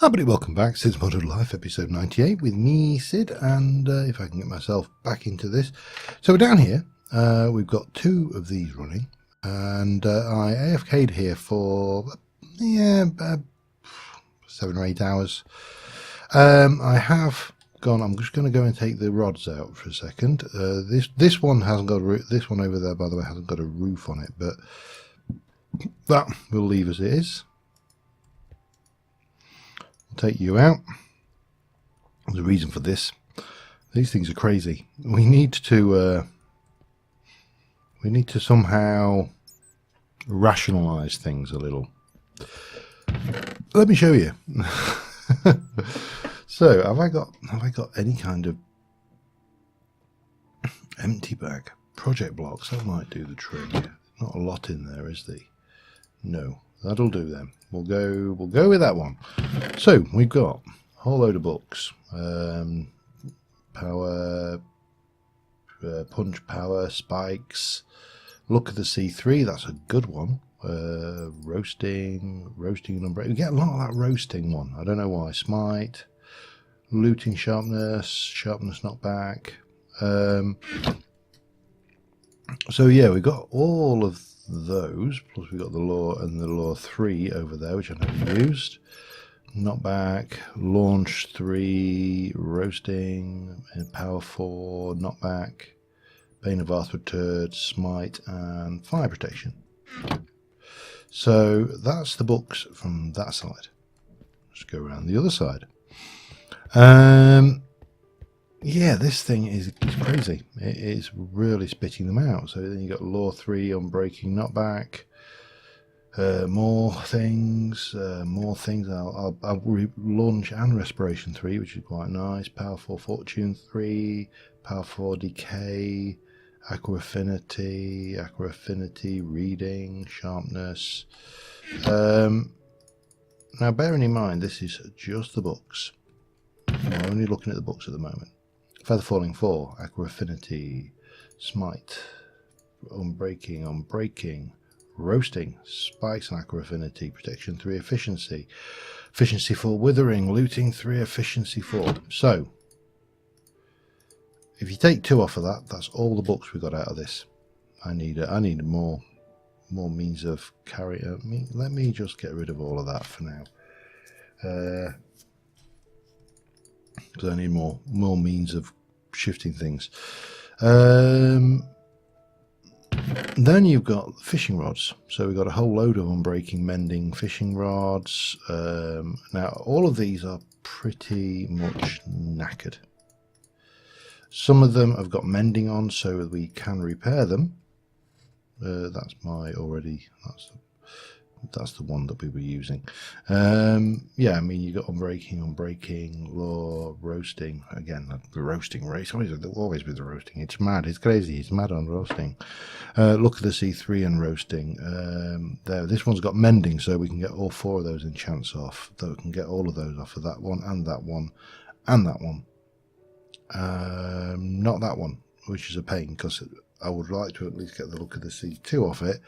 Everybody, welcome back. Cids Modern Life, episode 98 with me, Cid, and if I can get myself back into this. So we're down here. We've got two of these running, and I AFK'd here for 7 or 8 hours. I have gone. I'm just going to go and take the rods out for a second. This one hasn't got a this one over there, by the way, hasn't got a roof on it, but that we'll leave as it is. Take you out. There's a reason for this. These things are crazy. We need to somehow rationalize things a little. Let me show you. So have I got any kind of empty bag project blocks? That might do the trick. Not a lot in there, is there? No. That'll do then. We'll go with that one. So we've got a whole load of books. Power, punch power, spikes. Look at the C3. That's a good one. Roasting and unbreaking. We get a lot of that roasting one. I don't know why. Smite, looting, sharpness knockback. So yeah, we got all of those, plus we've got the law and the law 3 over there, which I never used. Knockback, launch 3, roasting, and power 4, knockback, bane of Arthur turd, smite, and fire protection. So that's the books from that side. Let's go around the other side. Yeah, this thing is crazy. It is really spitting them out. So then you got law 3 on breaking knockback. More things. I'll launch and respiration 3, which is quite nice. Power 4 fortune 3. Power 4 decay. Aqua affinity, reading, sharpness. Now bearing in mind this is just the books. I'm only looking at the books at the moment. Feather falling 4, aqua affinity, smite, unbreaking, roasting, spikes and aqua affinity, protection 3, efficiency 4, withering, looting 3, efficiency 4. So if you take 2 off of that, that's all the books we got out of this. I need more means of carry. Let me just get rid of all of that for now. Because I need more means of shifting things. Then you've got fishing rods. So we've got a whole load of unbreaking, mending fishing rods. Now all of these are pretty much knackered. Some of them have got mending on, so we can repair them. That's the one that we were using. Yeah, I mean, you got unbreaking, law, roasting. Again, the roasting race always with the roasting. It's mad. It's crazy. It's mad on roasting. Look at the C3 and roasting. There, this one's got mending, so we can get all 4 of those enchants off. So we can get all of those off of that one and that one and that one. Not that one, which is a pain because I would like to at least get the look of the C2 off it.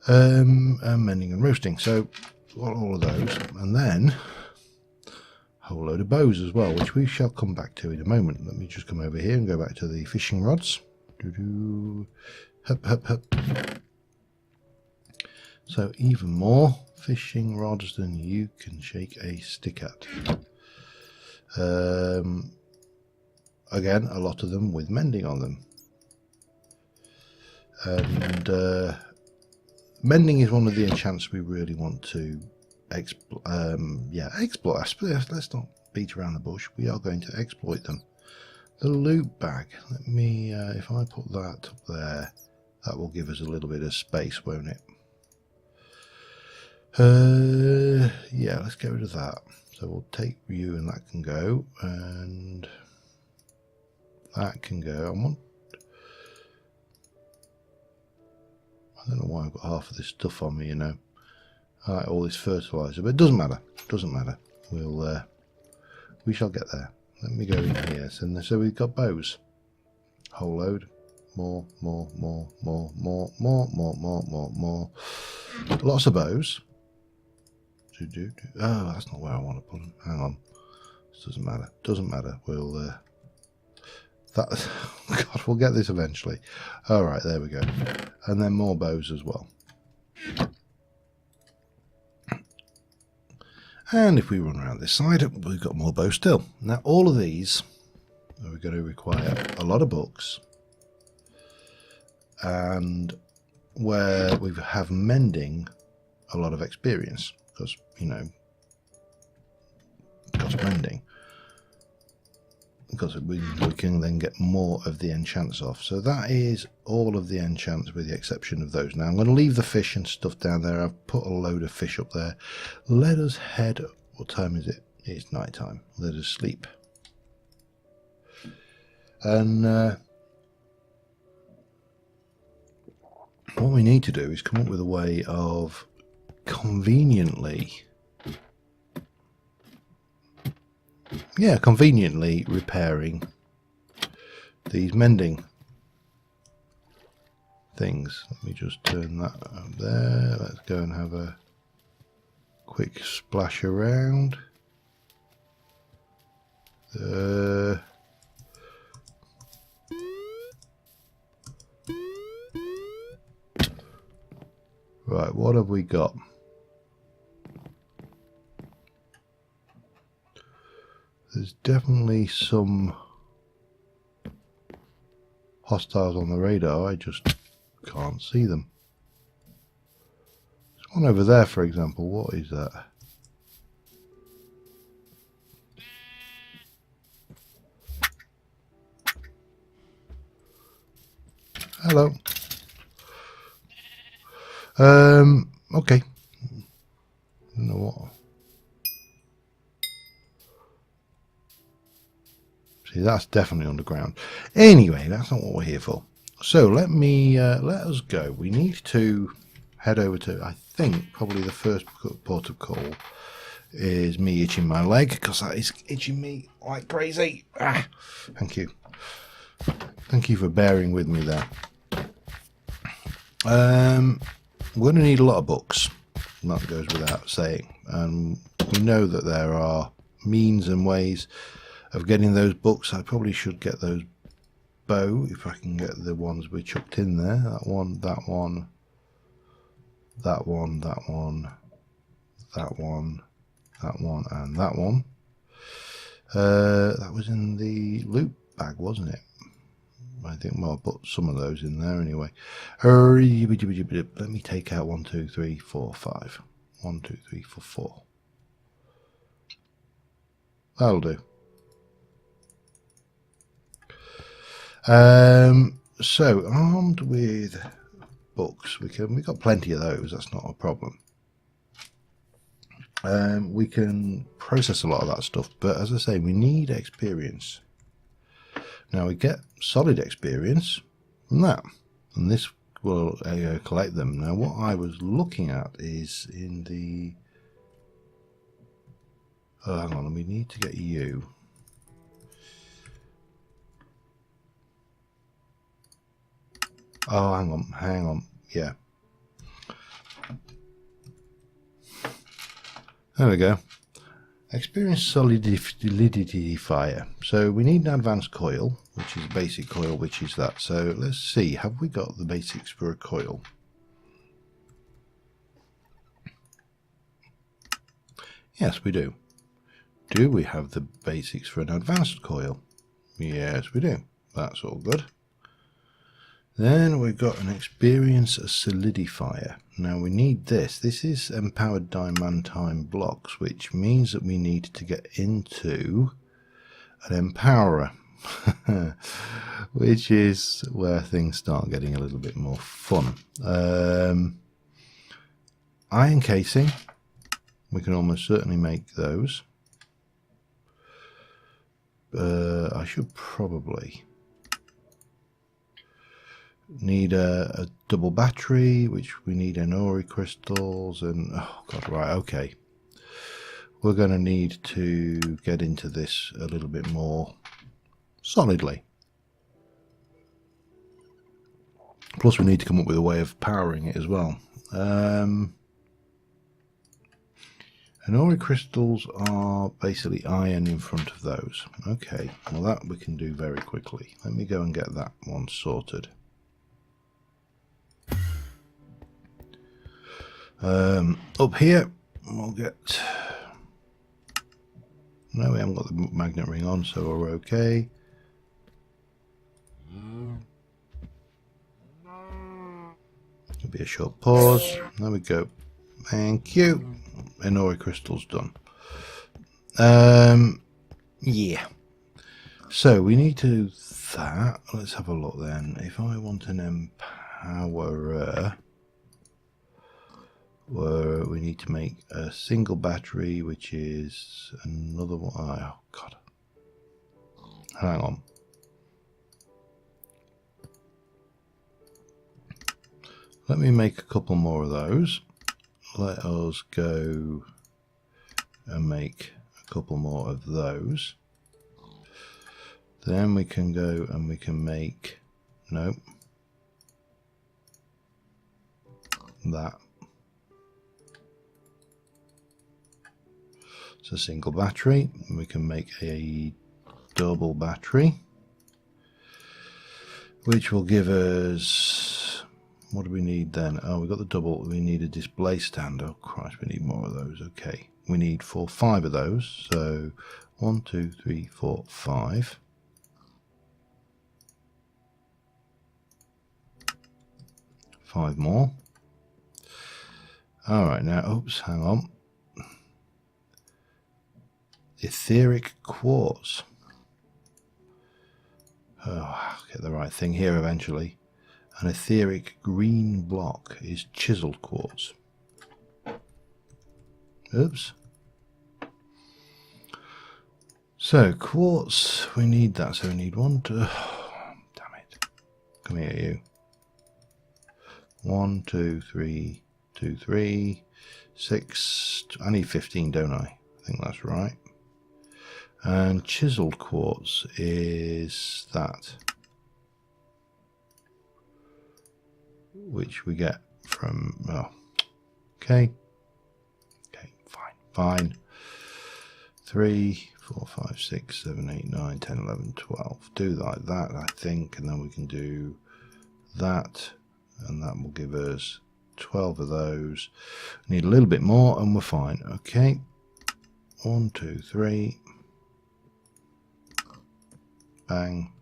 Mending and roasting, so all of those, and then a whole load of bows as well, which we shall come back to in a moment. Let me just come over here and go back to the fishing rods. Hup. So even more fishing rods than you can shake a stick at. Again, a lot of them with mending on them, and mending is one of the enchants we really want to exploit. Let's not beat around the bush. We are going to exploit them. The loot bag. Let me, if I put that up there, that will give us a little bit of space, won't it? Yeah, let's get rid of that. So we'll take you, and that can go, and that can go. I don't know why I've got half of this stuff on me, you know. All this fertilizer, but it doesn't matter. Doesn't matter. We shall get there. Let me go in here. So we've got bows. Whole load. More. Lots of bows. Oh, that's not where I want to put them. Hang on. This doesn't matter. Doesn't matter. We'll that God, we'll get this eventually. All right, there we go. And then more bows as well. And if we run around this side, we've got more bows still. Now, all of these are going to require a lot of books, and where we have mending, a lot of experience, because, you know, because mending, because we can then get more of the enchants off. So that is all of the enchants with the exception of those. Now I'm going to leave the fish and stuff down there. I've put a load of fish up there. Let us head, what time is it? It's night time. Let us sleep. And what we need to do is come up with a way of conveniently repairing these mending things. Let me just turn that up there. Let's go and have a quick splash around. Right, what have we got? There's definitely some hostiles on the radar. I just can't see them. There's one over there, for example. What is that? Hello. Okay. I don't know what. See, that's definitely underground. Anyway, that's not what we're here for. So let us go. We need to head over to, I think, probably the first port of call is me itching my leg, because that is itching me like crazy. Ah, thank you. Thank you for bearing with me there. We're going to need a lot of books. And that goes without saying. And we know that there are means and ways of getting those books. I probably should get those bow if I can get the ones we chucked in there. That one, that one, that one, that one, that one, that one, and that one. That was in the loot bag, wasn't it? I think, well, I put some of those in there anyway. Let me take out 1, 2, 3, 4, 5. 1, 2, 3, 4, 4. That'll do. So armed with books, we've got plenty of those. That's not a problem. We can process a lot of that stuff, but as I say, we need experience. Now we get solid experience from that, and this will collect them. Now what I was looking at is in the, oh, hang on, we need to get you. Oh, hang on, yeah. There we go. Experience solidity fire. So we need an advanced coil, which is a basic coil, which is that. So let's see, have we got the basics for a coil? Yes, we do. Do we have the basics for an advanced coil? Yes, we do. That's all good. Then we've got an experience solidifier. Now we need this. This is empowered diamantine blocks, which means that we need to get into an empowerer, which is where things start getting a little bit more fun. Iron casing. We can almost certainly make those. I should probably need a double battery, which we need Enori crystals, and oh god, right, okay, we're going to need to get into this a little bit more solidly. Plus we need to come up with a way of powering it as well. Inori crystals are basically iron in front of those. Okay, well that we can do very quickly. Let me go and get that one sorted. Up here, we'll get... No, we haven't got the magnet ring on, so we're okay. There'll be a short pause. There we go. Thank you. Inori crystal's done. Yeah. So we need to do that. Let's have a look then. If I want an empowerer, where we need to make a single battery, which is another one. Oh god. Hang on. Let me make a couple more of those. Let us go and make a couple more of those. Then we can go and we can make, nope, that. It's a single battery. We can make a double battery, which will give us, what do we need then? Oh, we've got the double. We need a display stand. Oh Christ, we need more of those. Okay, we need 5 of those. So 1, 2, 3, 4, 5. Five more. All right, now, oops, hang on. Etheric quartz. Oh, I'll get the right thing here eventually. An etheric green block is chiseled quartz. Oops. So quartz, we need that. So we need 1, 2. Oh, damn it! Come here, you. 1, 2, 3, 2, 3, 6. I need 15, don't I? I think that's right. And chiseled quartz is that, which we get from, oh, okay, fine. 3, 4, 5, 6, 7, 8, 9, 10, 11, 12. Do like that, I think, and then we can do that, and that will give us 12 of those. Need a little bit more, and we're fine. Okay, 1, 2, 3. Bang,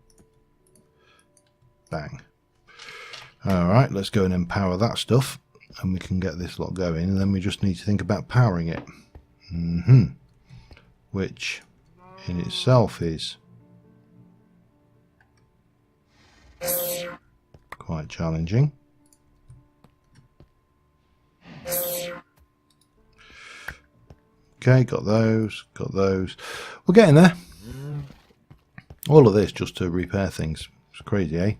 bang. All right, let's go and empower that stuff, and we can get this lot going, and then we just need to think about powering it. Which in itself is quite challenging. Okay, got those. We're getting there. All of this just to repair things. It's crazy, eh?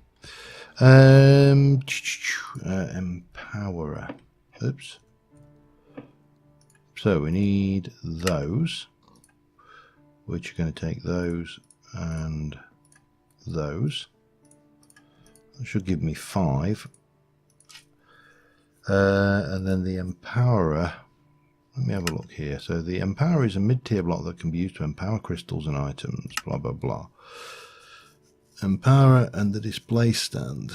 Empowerer. Oops. So we need those, which are going to take those and those. That should give me 5. And then the empowerer. Let me have a look here. So the empower is a mid-tier block that can be used to empower crystals and items, blah, blah, blah. Empower and the display stand.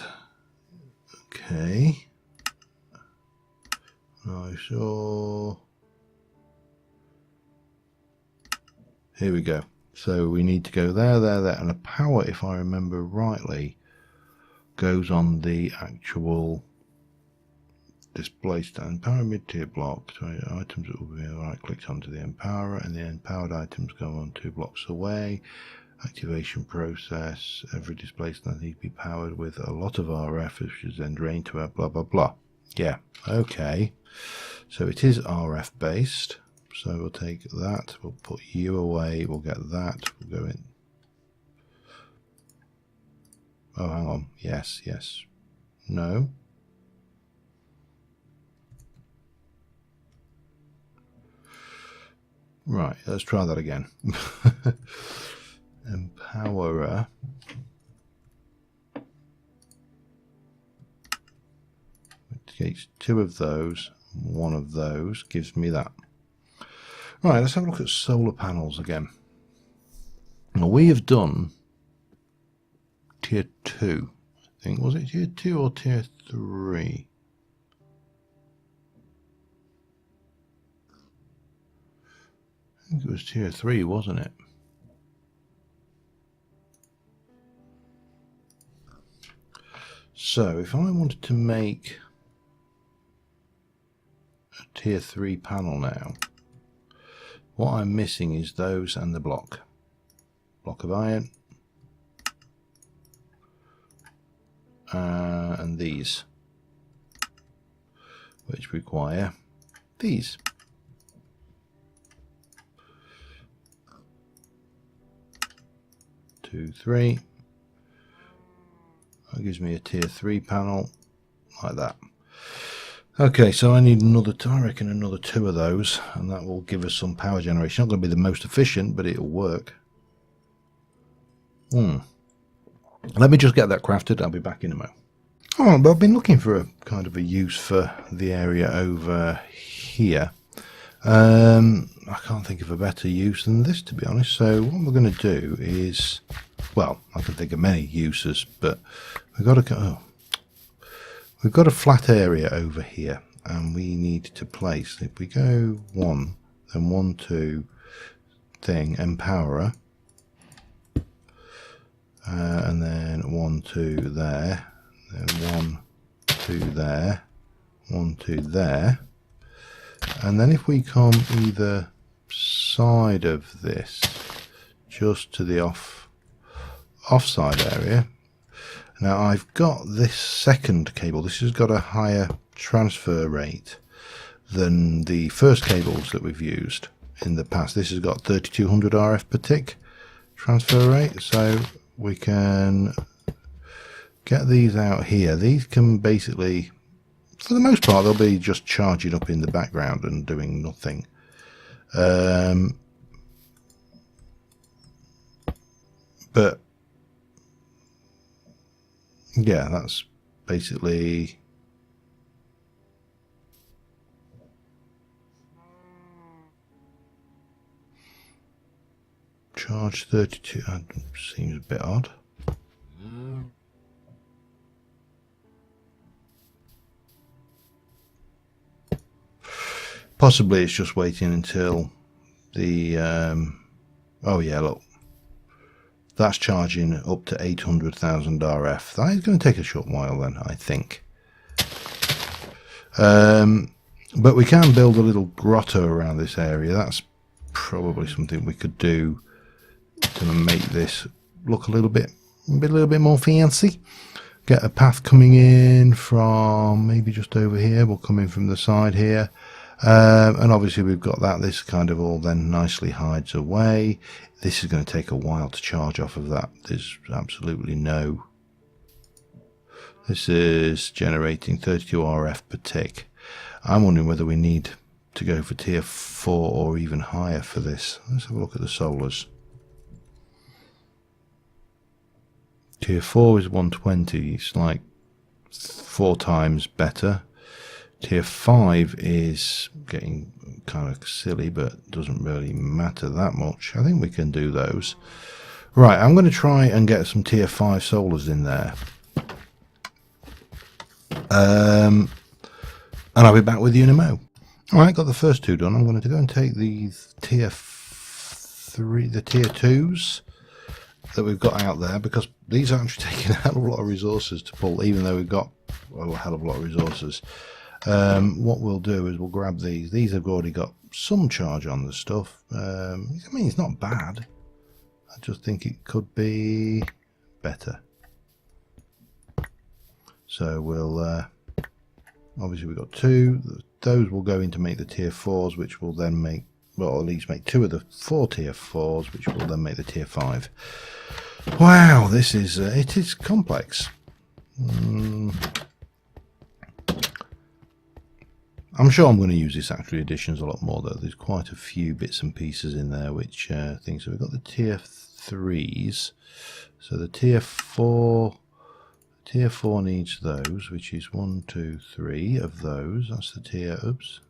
Okay. I saw. Here we go. So we need to go there, and a power, if I remember rightly, goes on the actual display stand. Power mid-tier block. So items that will be right-clicked onto the empowerer, and the empowered items go on 2 blocks away. Activation process. Every display stand needs to be powered with a lot of RF, which is then drained to our blah blah blah. Yeah, okay. So it is RF based. So we'll take that. We'll put you away. We'll get that. We'll go in. Oh, hang on. Yes. No. Right. Let's try that again. Empowerer. It takes 2 of those, 1 of those, gives me that. Right, let's have a look at solar panels again. Now we have done tier 2. I think, was it tier 2 or tier 3? I think it was tier 3, wasn't it? So if I wanted to make a tier 3 panel now, what I'm missing is those and the block of iron, and these, which require these. Two, three. That gives me a tier 3 panel like that. Okay, so I need another, I reckon another 2 of those, and that will give us some power generation. Not going to be the most efficient, but it'll work. Let me just get that crafted. I'll be back in a moment. Oh, but I've been looking for a kind of a use for the area over here. I can't think of a better use than this, to be honest. So what we're going to do is, well, I can think of many uses, but we've got to go. We've got a flat area over here, and we need to place, if we go 1, then 1, 2, thing, empowerer, and then 1, 2 there, then 1, 2 there, 1, 2 there, and then if we come either side of this, just to the offside area. Now I've got this second cable. This has got a higher transfer rate than the first cables that we've used in the past. This has got 3200 RF per tick transfer rate, so we can get these out here. These can basically, for the most part, they'll be just charging up in the background and doing nothing. But yeah, that's basically charge 32. Seems a bit odd. Possibly it's just waiting until the oh yeah, look, that's charging up to 800,000 RF. That is going to take a short while then, I think. But we can build a little grotto around this area. That's probably something we could do to make this look a little bit more fancy. Get a path coming in from maybe just over here. We'll come in from the side here. And obviously we've got that. This kind of all then nicely hides away. This is going to take a while to charge off of that. There's absolutely no... This is generating 32 RF per tick. I'm wondering whether we need to go for tier 4 or even higher for this. Let's have a look at the solars. Tier 4 is 120. It's like 4 times better. Tier 5 is getting kind of silly, but doesn't really matter that much. I think we can do those. Right, I'm going to try and get some tier 5 solars in there. And I'll be back with you in a mo. Alright, got the first 2 done. I'm going to go and take these tier 3, the tier 2s that we've got out there, because these are actually taking a hell of a lot of resources to pull, even though we've got a hell of a lot of resources. What we'll do is we'll grab these. These have already got some charge on the stuff. I mean, it's not bad. I just think it could be better. So we'll obviously we've got 2. Those will go in to make the tier 4s, which will then make, well, at least make 2 of the 4 tier 4s, which will then make the tier 5. Wow, this is it is complex. I'm sure I'm going to use this Factory Editions a lot more, though. There's quite a few bits and pieces in there which things. So we've got the tier 3s. So the tier 4 needs those, which is 1, 2, 3 of those. That's the tier. Oops,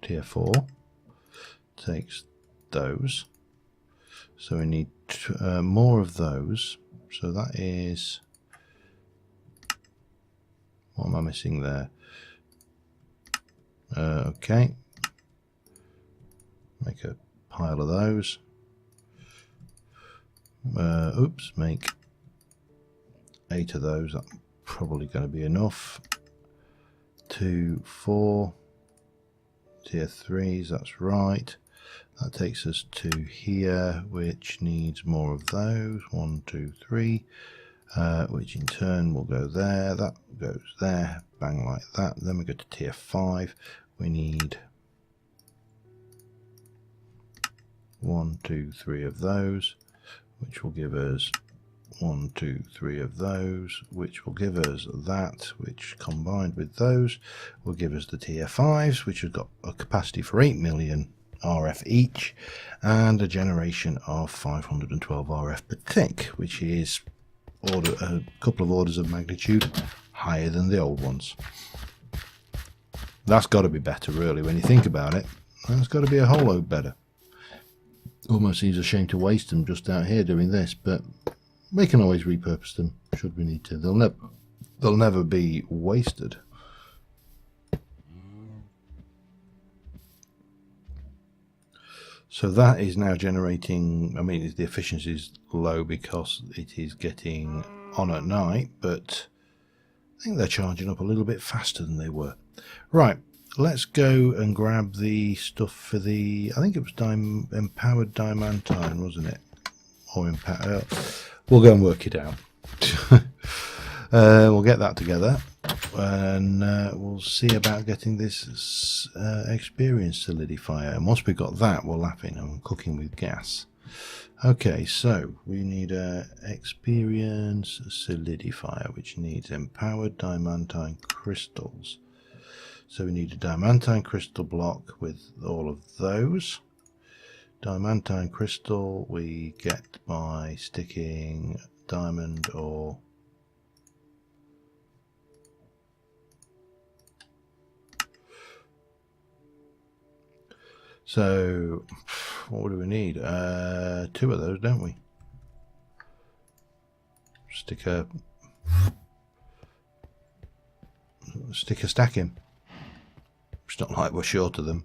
tier 4. Takes those. So we need more of those. So that is... What am I missing there? Okay. Make a pile of those. Oops, make 8 of those. That's probably going to be enough. 2, 4. Tier 3s, that's right. That takes us to here, which needs more of those. 1, 2, 3. Which in turn will go there. That goes there. Bang, like that. Then we go to tier 5. We need 1, 2, 3 of those, which will give us 1, 2, 3 of those, which will give us that, which combined with those will give us the tier 5s, which have got a capacity for 8 million RF each and a generation of 512 RF per tick, which is a couple of orders of magnitude higher than the old ones. That's got to be better, really, when you think about it. That's got to be a whole load better. Almost seems a shame to waste them just out here doing this, but we can always repurpose them should we need to. They'll never be wasted. So that is now generating, I mean, the efficiency is low because it is getting on at night, but I think they're charging up a little bit faster than they were. Right, let's go and grab the stuff for the, I think it was empowered diamantine, wasn't it? Or we'll go and work it out. We'll get that together and we'll see about getting this experience solidifier. And once we've got that, we'll lap in and cooking with gas. Okay, so we need a experience solidifier, which needs empowered diamantine crystals. So we need a diamantine crystal block with all of those. Diamantine crystal we get by sticking diamond or so what do we need? 2 of those, don't we? Stick a stack in. It's not like we're short of them.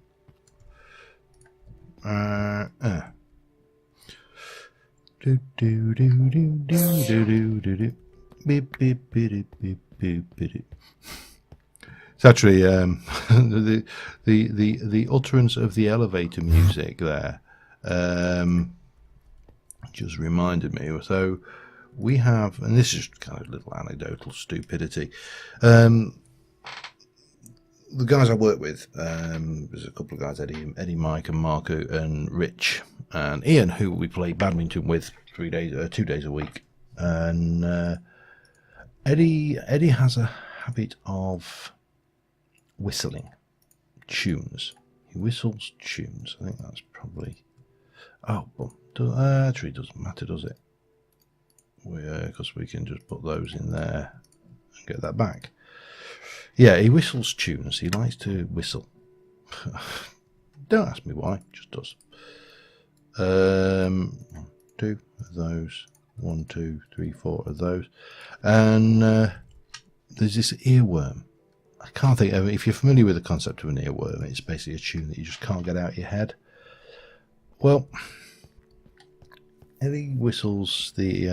Do do do do do do do do do. Beep beep beep beep beep beep. It's actually the utterance of the elevator music there just reminded me. So we have, and this is kind of little anecdotal stupidity. The guys I work with, there's a couple of guys, Eddie, Mike, and Marco, and Rich, and Ian, who we play badminton with 2 days a week. And Eddie has a habit of whistling tunes. He whistles tunes. I think that's probably. Oh, well, actually, it doesn't matter, does it? Because we can just put those in there and get that back. Yeah, he whistles tunes. He likes to whistle. Don't ask me why, just does. 2 of those. 1, 2, 3, 4 of those. And there's this earworm. I can't think of it. If you're familiar with the concept of an earworm, it's basically a tune that you just can't get out of your head. Well, Eddie whistles the,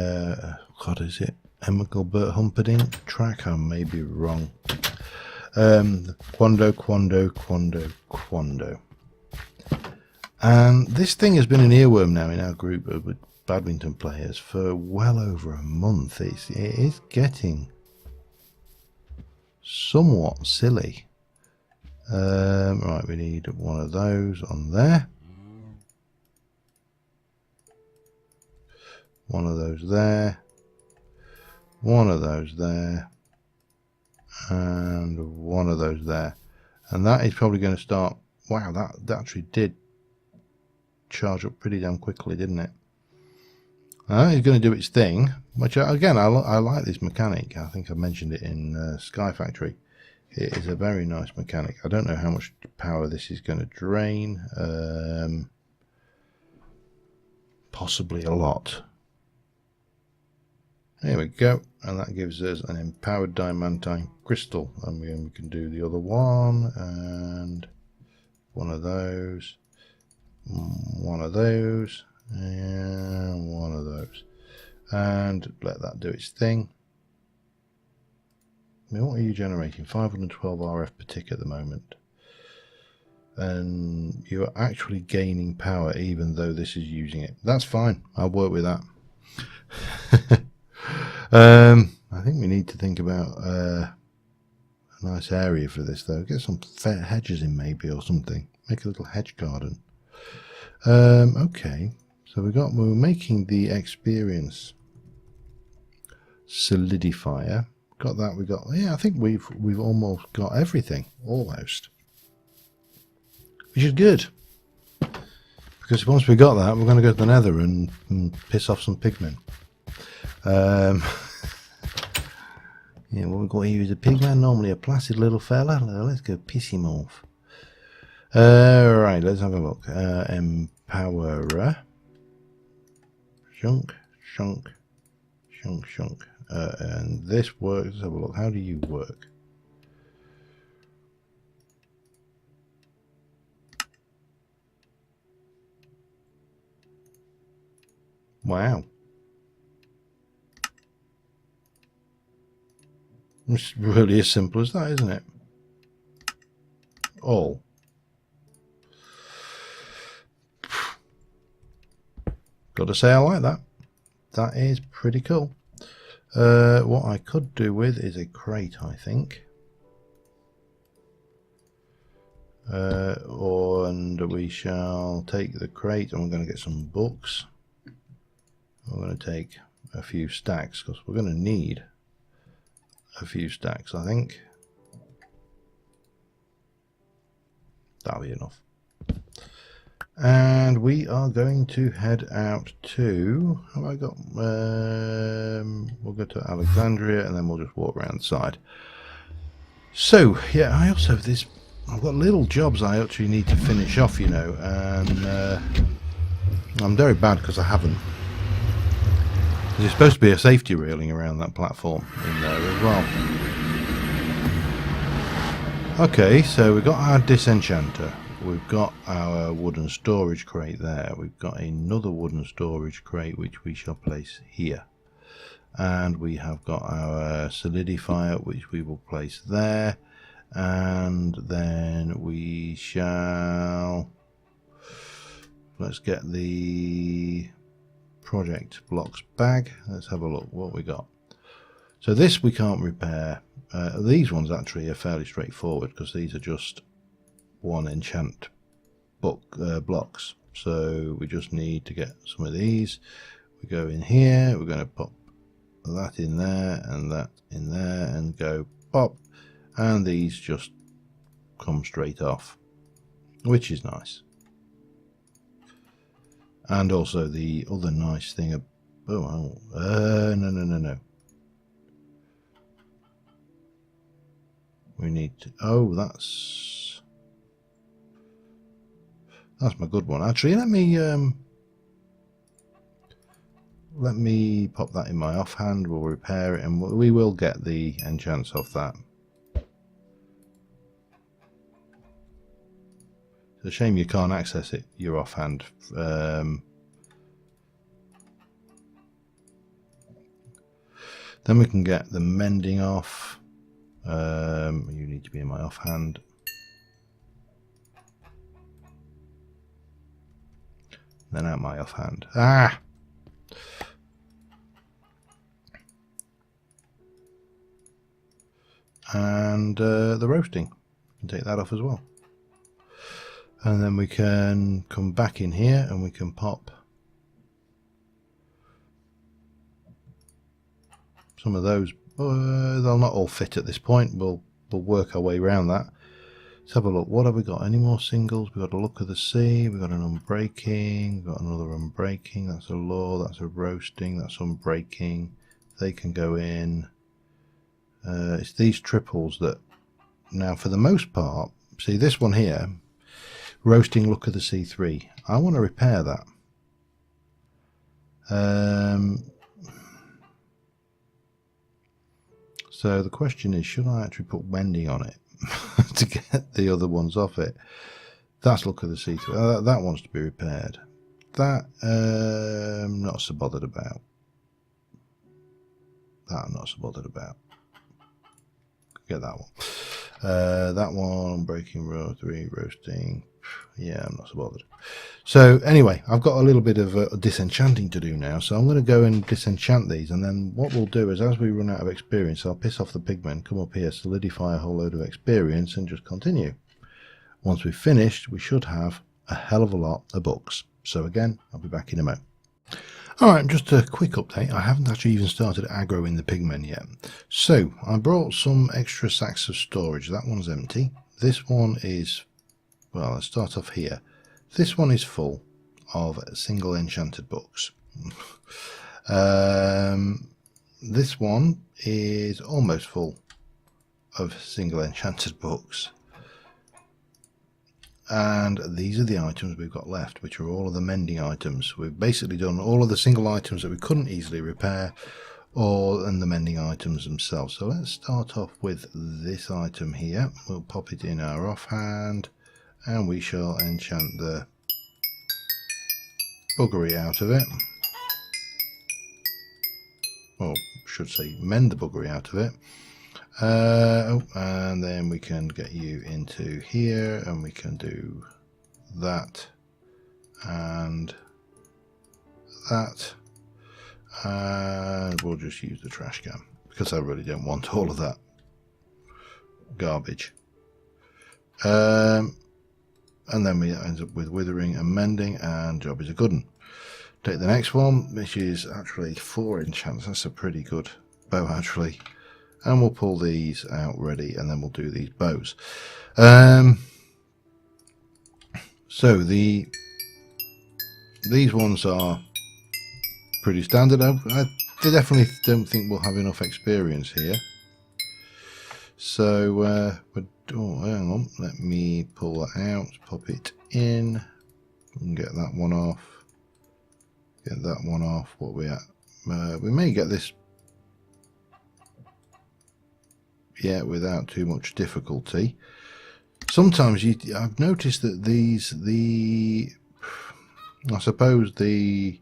what is it? Engelbert Humperdinck track. I may be wrong. Quando, Quando, Quando, Quando. And this thing has been an earworm now in our group of badminton players for well over a month. It is getting somewhat silly. Right, we need 1 of those on there. 1 of those there. 1 of those there. And 1 of those there. And that is probably going to start. Wow, that actually did charge up pretty damn quickly, didn't it? It's going to do its thing, which again I like this mechanic. I think I mentioned it in Sky Factory. It is a very nice mechanic. I don't know how much power this is going to drain. Possibly a lot. There we go, and that gives us an empowered diamantine crystal, and we can do the other one, and one of those, and one of those, and let that do its thing. I mean, what are you generating? 512 RF per tick at the moment. And you're actually gaining power even though this is using it. That's fine. I'll work with that. I think we need to think about a nice area for this though. Get some fair hedges in maybe or something. Make a little hedge garden. Okay. So we're making the experience solidifier. Got that. Yeah, I think we've almost got everything. Almost. Which is good. Because once we got that, we're going to go to the nether and piss off some pigmen. Yeah, what we've got here is a pigman, normally a placid little fella. Let's go piss him off. Right, let's have a look. Empowerer. Shunk. And this works. Let's have a look. How do you work? Wow. It's really as simple as that, isn't it? All. Got to say I like that. That is pretty cool. What I could do with is a crate, I think. And we shall take the crate and we're going to get some books. We're going to take a few stacks because we're going to need a few stacks, I think. That'll be enough. And we are going to head out to, have I got, we'll go to Alexandria and then we'll just walk around the side. So, yeah, I also have this, I've got little jobs I actually need to finish off, you know, and I'm very bad because I haven't. There's supposed to be a safety railing around that platform in there as well. Okay, so we've got our disenchanter. We've got our wooden storage crate there. We've got another wooden storage crate which we shall place here. And we have got our solidifier which we will place there. And then we shall... Let's get the project blocks bag. Let's have a look what we got. So this we can't repair. These ones actually are fairly straightforward because these are just one enchant blocks. So we just need to get some of these. We go in here, we're going to pop that in there and that in there and go pop, and these just come straight off, which is nice. And also the other nice thing, no. We need to, that's my good one. Actually, let me pop that in my offhand. We'll repair it and we will get the enchants off that. It's a shame you can't access it, your offhand. Then we can get the mending off. You need to be in my offhand. Then out my offhand. Ah! And the roasting. You can take that off as well. And then we can come back in here and we can pop some of those. They'll not all fit at this point. We'll work our way around that. Let's have a look. What have we got? Any more singles? We've got a look of the sea. We've got an unbreaking. We've got another unbreaking. That's a law. That's a roasting. That's unbreaking. They can go in. It's these triples that Now, for the most part, see this one here, roasting look of the C3. I want to repair that. So the question is, should I actually put mending on it to get the other ones off it? That's look of the C3. That wants to be repaired. That I'm not so bothered about. That I'm not so bothered about. Get that one. That one, breaking row 3, roasting. Yeah, I'm not so bothered. So anyway, I've got a little bit of disenchanting to do now, so I'm going to go and disenchant these, and then what we'll do is, as we run out of experience, I'll piss off the pigmen, come up here, solidify a whole load of experience, and just continue. Once we've finished, we should have a hell of a lot of books. So again, I'll be back in a moment. Alright, just a quick update. I haven't actually even started aggroing the pigmen yet. So, I brought some extra sacks of storage. That one's empty. This one is, well, let's start off here. This one is full of single enchanted books. This one is almost full of single enchanted books. And these are the items we've got left, which are all of the mending items. We've basically done all of the single items that we couldn't easily repair, and the mending items themselves. So let's start off with this item here. We'll pop it in our offhand, and we shall enchant the buggery out of it. Or should say mend the buggery out of it. And then we can get you into here, and we can do that and that, and we'll just use the trash can because I really don't want all of that garbage. And then we end up with withering and mending, and job is a good one. Take the next one, which is actually 4 enchants. That's a pretty good bow actually. And we'll pull these out ready, and then we'll do these bows. So these ones are pretty standard. I definitely don't think we'll have enough experience here. So, oh, hang on, let me pull that out, pop it in, and get that one off. Get that one off. What we at? We may get this. Yeah, without too much difficulty. Sometimes I've noticed that I suppose the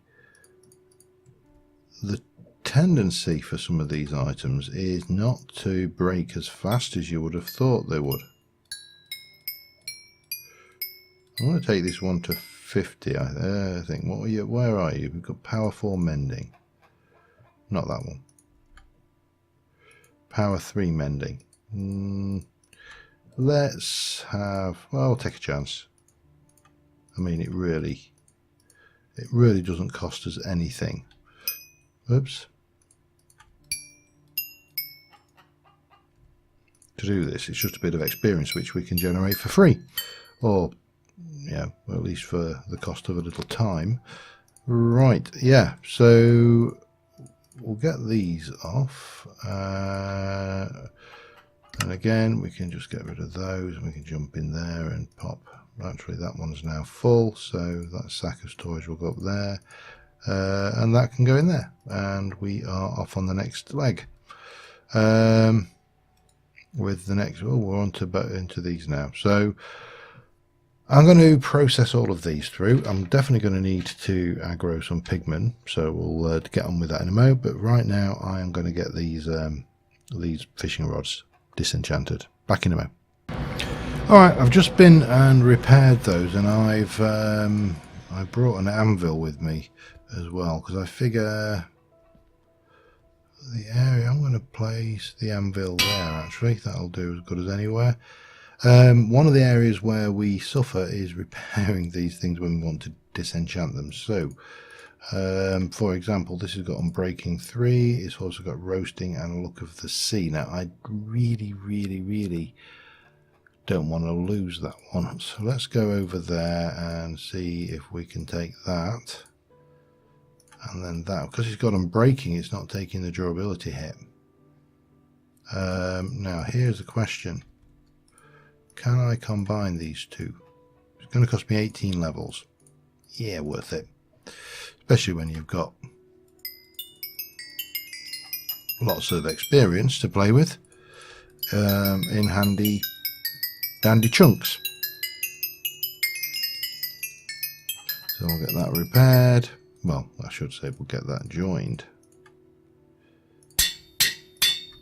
tendency for some of these items is not to break as fast as you would have thought they would. I want to take this one to 50. I think. What are you? Where are you? We've got power 4 mending. Not that one. Power 3 mending. Let's have, well, I'll take a chance. I mean, it really doesn't cost us anything. Oops. To do this, it's just a bit of experience which we can generate for free, or yeah, well, at least for the cost of a little time. Right, yeah. So we'll get these off, and again we can just get rid of those, and we can jump in there and pop. Actually, that one's now full, so that sack of storage will go up there, and that can go in there, and we are off on the next leg. With the next, oh, we're on to into these now. So I'm going to process all of these through. I'm definitely going to need to aggro some pigmen, so we'll get on with that in a moment. But right now, I am going to get these fishing rods disenchanted. Back in a moment. All right, I've just been and repaired those, and I've I brought an anvil with me as well, because I figure the area I'm going to place the anvil there. Actually, that'll do as good as anywhere. One of the areas where we suffer is repairing these things when we want to disenchant them. So, for example, this has got Unbreaking 3. It's also got Roasting and Look of the Sea. Now, I really don't want to lose that one. So let's go over there and see if we can take that. And then that, because it's got Unbreaking, it's not taking the durability hit. Now, here's the question. can I combine these two? It's going to cost me 18 levels. Yeah, worth it. Especially when you've got lots of experience to play with in handy dandy chunks. So we'll get that repaired. Well, I should say we'll get that joined.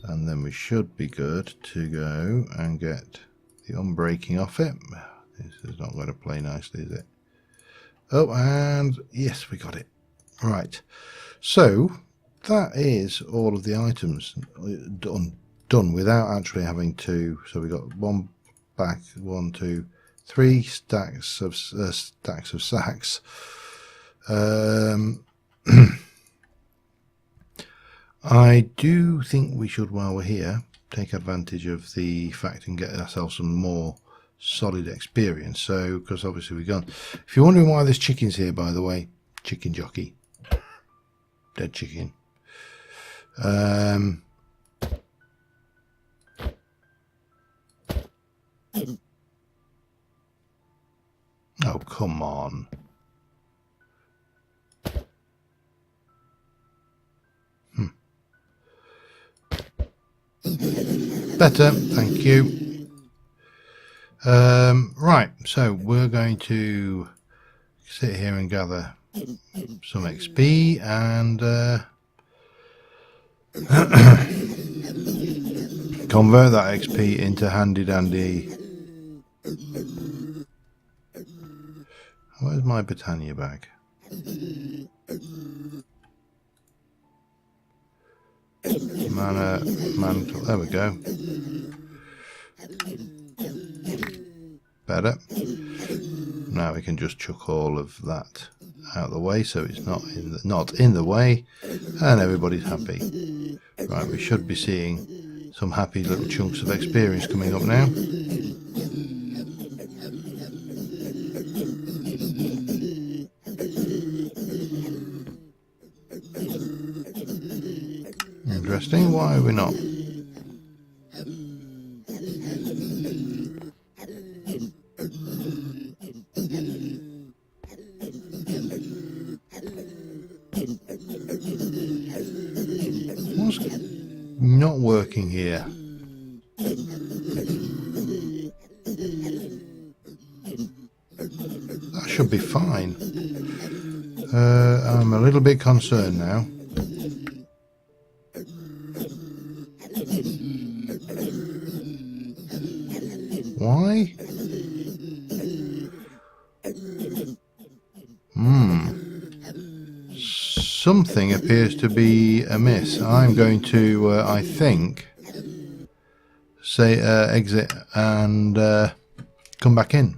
And then we should be good to go and get the unbreaking off it. This is not going to play nicely, is it? Oh, and yes, we got it. Right. So that is all of the items done without actually having to. So we got one back, 1, 2, 3 stacks of sacks. I do think we should, while we're here, take advantage of the fact and get ourselves some more solid experience. So, because obviously we've gone. If you're wondering why there's chickens here, by the way, chicken jockey, dead chicken. Oh, come on. Better, thank you. Right, so we're going to sit here and gather some XP and convert that XP into handy dandy. Where's my Britannia bag? Mantle, there we go. Better. Now we can just chuck all of that out of the way, so it's not in the way, and everybody's happy. Right, we should be seeing some happy little chunks of experience coming up now. Interesting. Why are we not? What's not working here? That should be fine. I'm a little bit concerned now. Why? Something appears to be amiss. I'm going to, I think, say exit and come back in.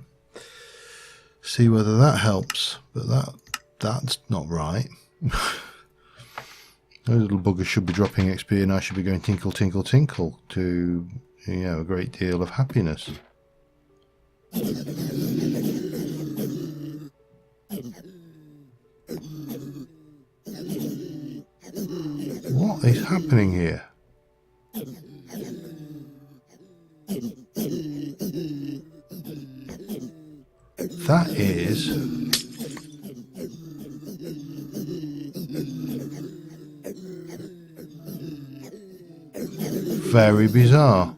See whether that helps. But that's not right. Those little buggers should be dropping XP and I should be going tinkle, tinkle, tinkle to, you know, a great deal of happiness. What is happening here? That is very bizarre.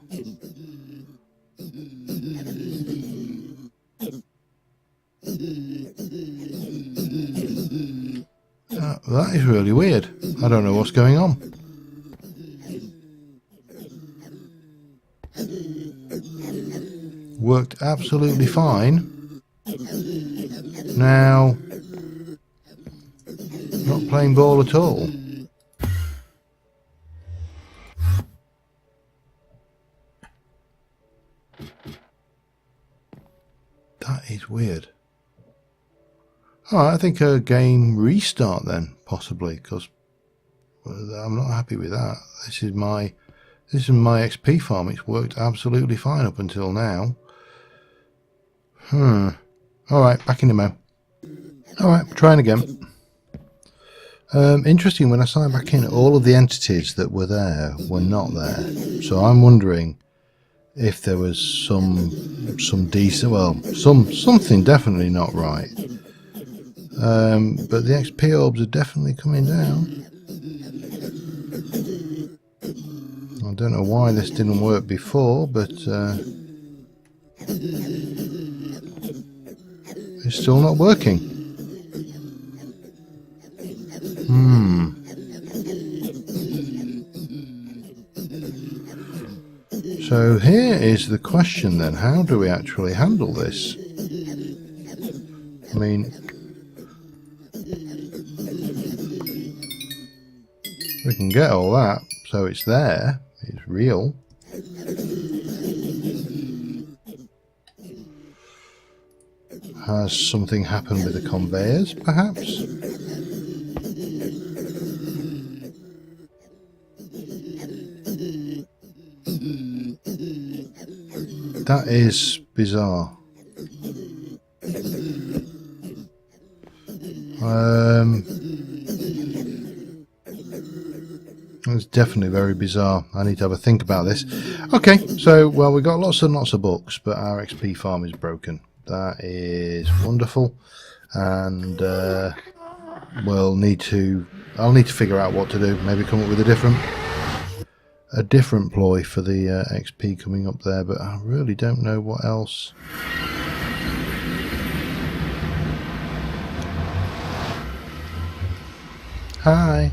That is really weird. I don't know what's going on. Worked absolutely fine. Now, not playing ball at all. That is weird. Alright, I think a game restart then, possibly, because I'm not happy with that. This is my XP farm. It's worked absolutely fine up until now. Alright, back in the mo. Alright, trying again. Interesting, when I signed back in, all of the entities that were there were not there. So I'm wondering if there was some decent, well, something definitely not right. But the XP orbs are definitely coming down. I don't know why this didn't work before, but it's still not working. So here is the question then, how do we actually handle this? I mean, we can get all that, so it's there, it's real. Has something happened with the conveyors, perhaps? That is bizarre. It's definitely very bizarre. I need to have a think about this. Okay, so, well, we got lots and lots of books, but our XP farm is broken. That is wonderful. And I'll need to figure out what to do. Maybe come up with a different ploy for the XP coming up there, but I really don't know what else. Hi.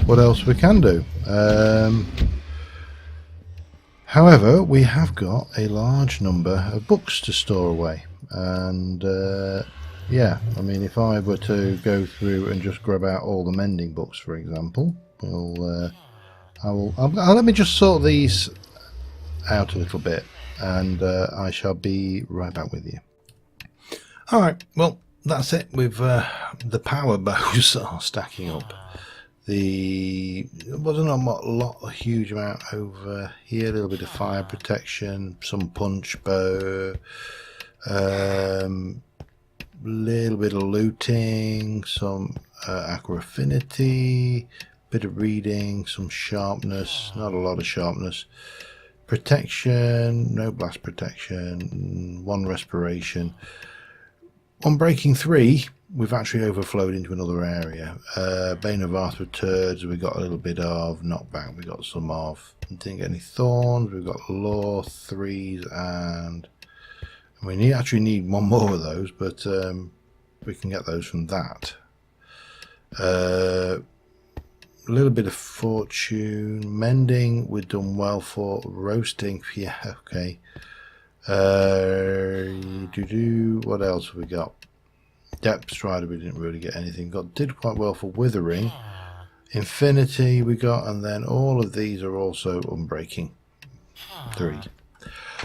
What else we can do? However, we have got a large number of books to store away, and yeah, I mean, if I were to go through and just grab out all the mending books, for example, let me just sort these out a little bit, and I shall be right back with you. All right, well, that's it. With the power bows are stacking up. There wasn't a huge amount over here. A little bit of fire protection, some punch bow, little bit of looting, some aqua affinity, bit of reading, some sharpness, not a lot of sharpness, protection, no blast protection, 1 respiration. On breaking 3, we've actually overflowed into another area. Bane of Wrath with turds, we got a little bit of knockback, we got some of, didn't get any thorns, we've got law 3s, and we actually need 1 more of those, but we can get those from that. A little bit of fortune, mending we've done well for, roasting, yeah, okay. What else have we got? Depth Strider, we didn't really get anything. Did quite well for withering. Infinity we got, and then all of these are also unbreaking 3.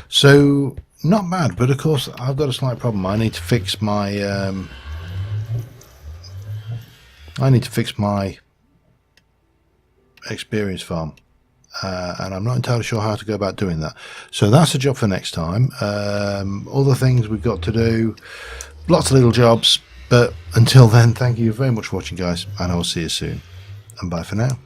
So not bad, but of course I've got a slight problem. I need to fix my experience farm. And I'm not entirely sure how to go about doing that. So that's a job for next time. Other things we've got to do, lots of little jobs, but until then, thank you very much for watching, guys, and I will see you soon. And bye for now.